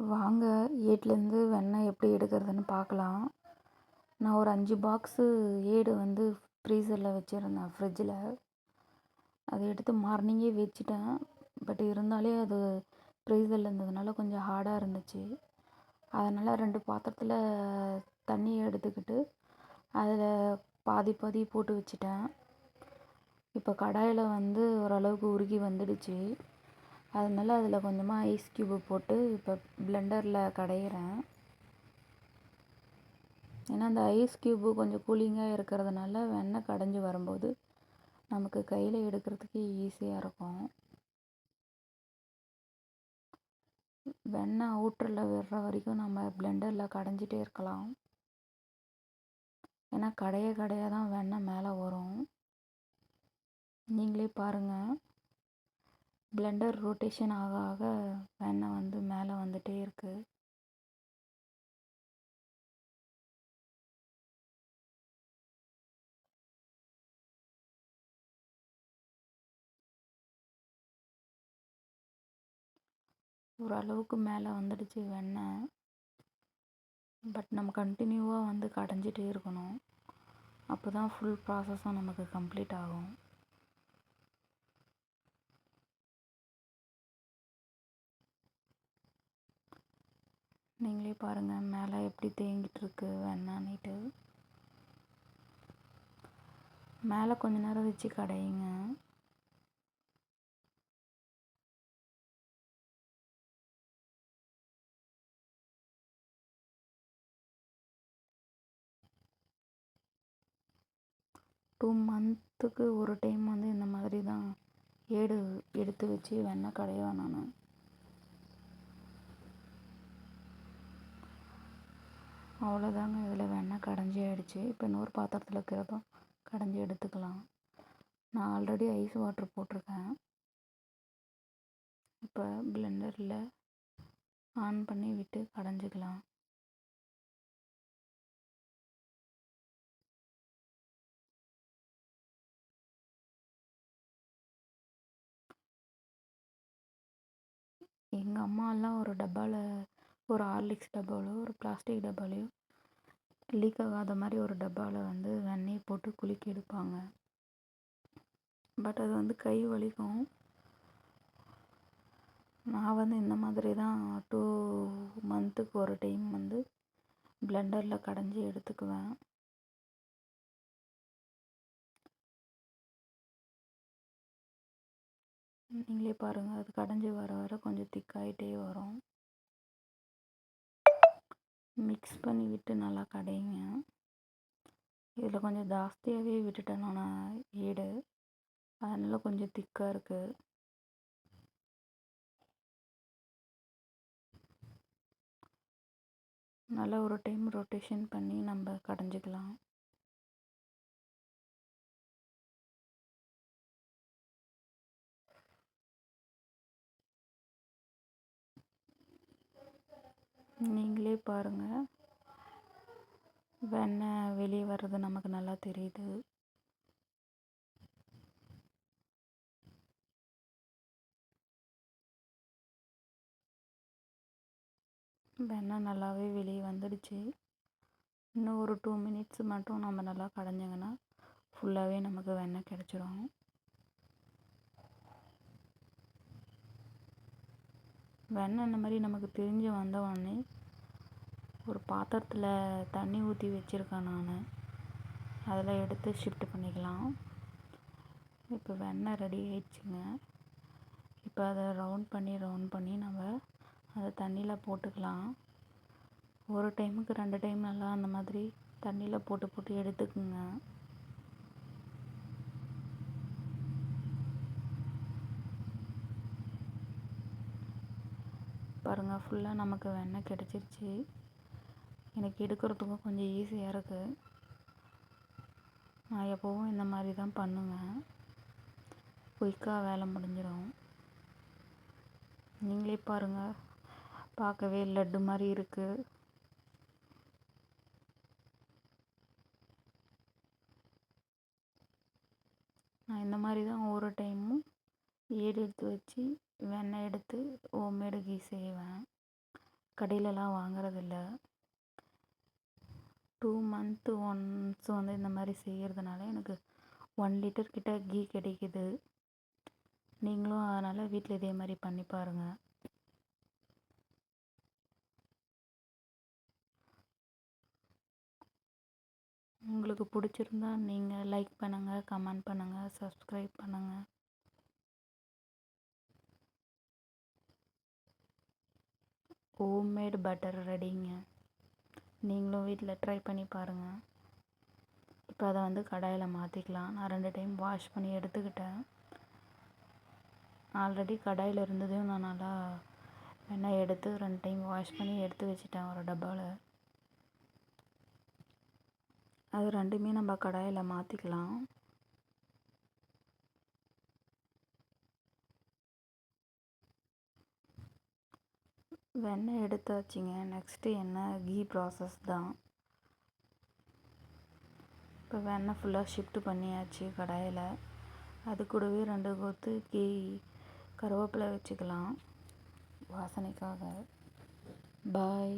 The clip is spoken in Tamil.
வாங்க ஏட்லேருந்து வெண்ணெய் எப்படி எடுக்கிறதுன்னு பார்க்கலாம். நான் ஒரு 5 பாக்ஸு ஏடு வந்து ஃப்ரீசரில் வச்சுருந்தேன் ஃப்ரிட்ஜில். அதை எடுத்து மார்னிங்கே வச்சுட்டேன். பட் இருந்தாலே அது ஃப்ரீசரில் இருந்ததுனால கொஞ்சம் ஹார்டாக இருந்துச்சு. அதனால் 2 பாத்திரத்தில் தண்ணி எடுத்துக்கிட்டு அதில் பாதி பாதி போட்டு வச்சுட்டேன். இப்போ கடாயில் வந்து ஓரளவுக்கு உருகி வந்துடுச்சு. அதனால அதில் கொஞ்சமாக ஐஸ் க்யூபு போட்டு இப்போ பிளெண்டரில் கடையிறேன். ஏன்னா அந்த ஐஸ் க்யூபு கொஞ்சம் கூலிங்காக இருக்கிறதுனால வெண்ணெய் கடைஞ்சி வரும்போது நமக்கு கையில் எடுக்கிறதுக்கு ஈஸியாக இருக்கும். வெண்ணெய் அவுட்டரில் விடுற வரைக்கும் நம்ம பிளெண்டரில் கடைஞ்சிட்டே இருக்கலாம். ஏன்னா கடைய தான் வெண்ணெய் மேலே வரும். நீங்களே பாருங்கள், பிளெண்டர் ரொட்டேஷன் ஆக ஆக வெண்ணெய் வந்து மேலே வந்துட்டே இருக்குது. ஓரளவுக்கு மேலே வந்துடுச்சு வெண்ணெய். பட் நம்ம கண்டினியூவாக வந்து கடைஞ்சிட்டே இருக்கணும். அப்போ தான் ஃபுல் ப்ராசஸும் நமக்கு கம்ப்ளீட் ஆகும். நீங்களே பாருங்கள் மேலே எப்படி தேங்கிட்டுருக்கு வெண்ணெய்ட்டு. மேலே கொஞ்ச நேரம் வச்சு கடையுங்க. டூ மந்த்துக்கு ஒரு டைம் வந்து இந்த மாதிரி தான் ஏடு எடுத்து வச்சு வெண்ணெய் கடைவேன் நான். அவ்வளோதாங்க, இதில் வெண்ணெய் கடைஞ்சி ஆகிடுச்சு. இப்போ இன்னொரு பாத்திரத்தில் இருக்கிறதும் கடைஞ்சி எடுத்துக்கலாம். நான் ஆல்ரெடி ஐஸ் வாட்ரு போட்டிருக்கேன். இப்போ பிளெண்டரில் ஆன் பண்ணி விட்டு கடைஞ்சிக்கலாம். எங்கள் அம்மாலாம் ஒரு டப்பாவில், ஒரு ஹார்லிக்ஸ் டப்பாவிலோ ஒரு பிளாஸ்டிக் டப்பாலையோ லீக் ஆகாத மாதிரி ஒரு டப்பாவில் வந்து வெண்ணெய் போட்டு குலுக்கி எடுப்பாங்க. பட் அது வந்து கை வலிக்கும். நான் வந்து இந்த மாதிரி தான் 2 மந்த்துக்கு ஒரு டைம் வந்து பிளெண்டரில் கடைஞ்சி எடுத்துக்குவேன். நீங்களே பாருங்கள், அது கடைஞ்சி வர வர கொஞ்சம் திக்காயிட்டே வரும். மிக்ஸ் பண்ணி விட்டு நல்லா கடையுங்க. இதில் கொஞ்சம் ஜாஸ்தியாகவே விட்டுட்டேன் நான் ஏடு, அதனால் கொஞ்சம் திக்காக இருக்குது. நல்லா ஒரு டைம் ரொட்டேஷன் பண்ணி நம்ம கடைஞ்சிக்கலாம். நீங்களே பாருங்கள், வெண்ணெய் வெளியே வர்றது நமக்கு நல்லா தெரியுது. வெண்ணெய் நல்லாவே வெளியே வந்துடுச்சு. இன்னும் ஒரு 2 மினிட்ஸ் மட்டும் நம்ம நல்லா கடைஞ்சிங்கன்னா ஃபுல்லாகவே நமக்கு வெண்ணெய் கிடச்சிரும். வெண்ணெய் இந்த மாதிரி நமக்கு திரிஞ்சு வந்தவுடனே ஒரு பாத்திரத்தில் தண்ணி ஊற்றி வச்சுருக்கேன் நான். அதில் எடுத்து ஷிஃப்ட் பண்ணிக்கலாம். இப்போ வெண்ணெய் ரெடி ஆயிடுச்சுங்க. இப்போ அதை ரவுண்ட் பண்ணி நம்ம அதை தண்ணியில் போட்டுக்கலாம். ஒரு டைமுக்கு 2 டைம் நல்லா அந்த மாதிரி தண்ணியில் போட்டு எடுத்துக்குங்க. பாருங்கள், ஃபுல்லாக நமக்கு வெண்ணெய் கிடச்சிருச்சு. எனக்கு எடுக்கிறதுக்கும் கொஞ்சம் ஈஸியாக இருக்குது. நான் எப்போவும் இந்த மாதிரி தான் பண்ணுவேன். குயிக்காக வேலை முடிஞ்சிடும். நீங்களே பாருங்கள், பார்க்கவே லட்டு மாதிரி இருக்குது. நான் இந்த மாதிரி தான் ஒவ்வொரு டைமும் ஏடு எடுத்து வச்சு வெண்ணெய் எடுத்து ஹோம்மேடு கீ செய்வேன். கடையிலலாம் வாங்குறதில்ல. 2 மந்த்து ஒன்ஸ் வந்து இந்த மாதிரி செய்கிறதுனால எனக்கு 1 லிட்டர் கிட்ட கீ கிடைக்குது. நீங்களும் அதனால் வீட்டில் இதே மாதிரி பண்ணி பாருங்கள். உங்களுக்கு பிடிச்சிருந்தா நீங்கள் லைக் பண்ணுங்கள், கமெண்ட் பண்ணுங்கள், சப்ஸ்கிரைப் பண்ணுங்கள். ஹோம்மேட் பட்டர் ரெடிங்க. நீங்களும் வீட்டில் ட்ரை பண்ணி பாருங்கள். இப்போ அதை வந்து கடாயில் மாற்றிக்கலாம். நான் 2 டைம் வாஷ் பண்ணி எடுத்துக்கிட்டேன். ஆல்ரெடி கடாயில் இருந்ததையும் நான் நல்லா வெண்ணெய் எடுத்து 2 டைம் வாஷ் பண்ணி எடுத்து வச்சுட்டேன் ஒரு டப்பாவில். அது ரெண்டுமே நம்ம கடாயில் மாற்றிக்கலாம். வெண்ணெய் எடுத்தாச்சுங்க. நெக்ஸ்ட்டு என்ன, கீ ப்ராசஸ் தான். இப்போ வெண்ணெய் ஃபுல்லாக ஷிஃப்ட் பண்ணியாச்சு கடாயில். அது கூடவே 2 கொத்து கீ கருவேப்பிலை வச்சுக்கலாம் வாசனைக்காக. பாய்.